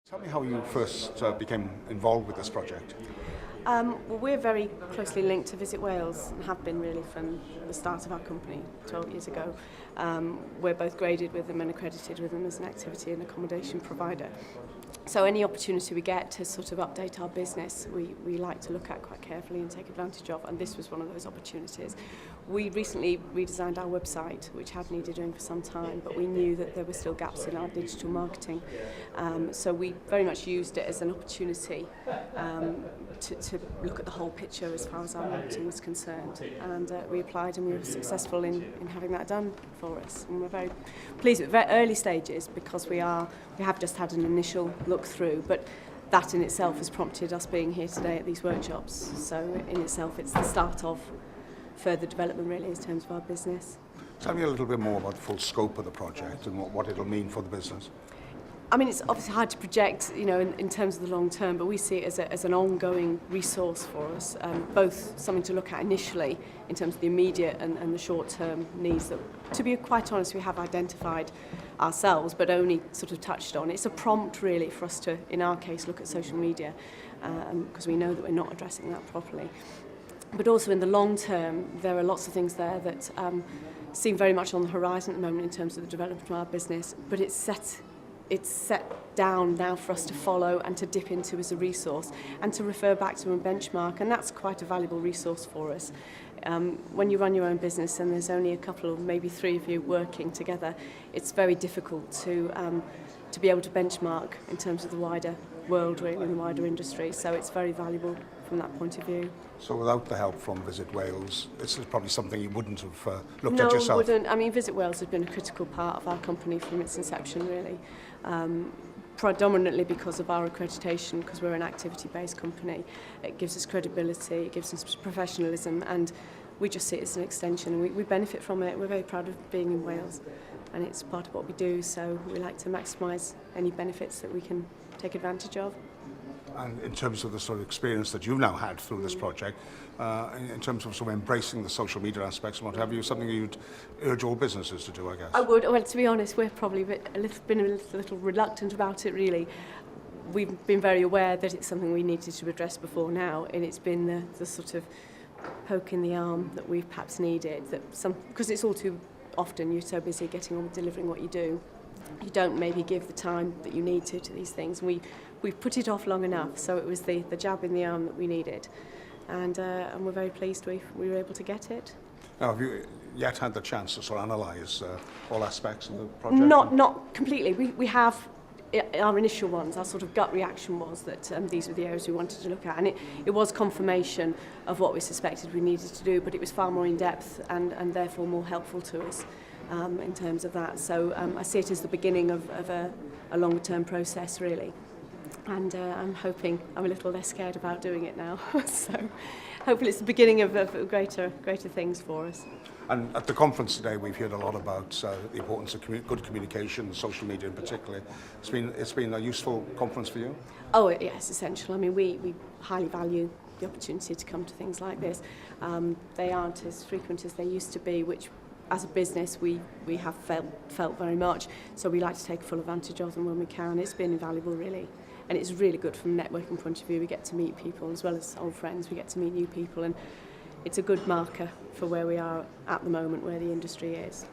Tell me how you first became involved with this project. Well, we're very closely linked to Visit Wales and have been really from the start of our company 12 years ago. We're both graded with them and accredited with them as an activity and accommodation provider. So any opportunity we get to sort of update our business, we like to look at quite carefully and take advantage of, and this was one of those opportunities. We recently redesigned our website, which had needed doing for some time, but we knew that there were still gaps in our digital marketing. So we very much used it as an opportunity to look at the whole picture as far as our marketing was concerned. And we applied and we were successful in having that done for us. And we're very pleased at very early stages because we have just had an initial look through, but that in itself has prompted us being here today at these workshops. So in itself it's the start of further development really in terms of our business. Tell me a little bit more about the full scope of the project and what it'll mean for the business. I mean, it's obviously hard to project, in terms of the long term, but we see it as an ongoing resource for us, both something to look at initially in terms of the immediate and the short-term needs that, to be quite honest, we have identified ourselves, but only sort of touched on. It's a prompt, really, for us to, in our case, look at social media, because we know that we're not addressing that properly. But also in the long term, there are lots of things there that seem very much on the horizon at the moment in terms of the development of our business, but it's set down now for us to follow and to dip into as a resource and to refer back to a benchmark, and that's quite a valuable resource for us. When you run your own business and there's only a couple or maybe three of you working together, it's very difficult to be able to benchmark in terms of the wider world, really, and the wider industry, so it's very valuable from that point of view. So without the help from Visit Wales, this is probably something you wouldn't have looked at yourself? No, wouldn't. I mean, Visit Wales has been a critical part of our company from its inception, really. Predominantly because of our accreditation, because we're an activity-based company. It gives us credibility, it gives us professionalism, and we just see it as an extension. We benefit from it. We're very proud of being in Wales, and it's part of what we do, so we like to maximise any benefits that we can take advantage of. And in terms of the sort of experience that you've now had through this project, in terms of sort of embracing the social media aspects and what have you, something you'd urge all businesses to do, I guess? I would. Well, to be honest, we're probably been a little reluctant about it, really. We've been very aware that it's something we needed to address before now, and it's been the sort of poke in the arm that we've perhaps needed. Because it's all too often you're so busy getting on with delivering what you do, you don't maybe give the time that you need to these things. We've put it off long enough, so it was the jab in the arm that we needed, and we're very pleased we were able to get it. Now, have you yet had the chance to sort of analyse all aspects of the project? Not completely. We have our initial ones. Our sort of gut reaction was that these were the areas we wanted to look at, and it was confirmation of what we suspected we needed to do, but it was far more in depth and therefore more helpful to us in terms of that. So I see it as the beginning of a longer term process, really. And I'm hoping I'm a little less scared about doing it now. So hopefully it's the beginning of greater things for us. And at the conference today, we've heard a lot about the importance of good communication, social media in particular. It's been a useful conference for you? Oh, yeah, it's essential. I mean, we highly value the opportunity to come to things like this. They aren't as frequent as they used to be, which as a business we have felt very much. So we like to take full advantage of them when we can. It's been invaluable, really. And it's really good from a networking point of view. We get to meet people as well as old friends. We get to meet new people, and it's a good marker for where we are at the moment, where the industry is.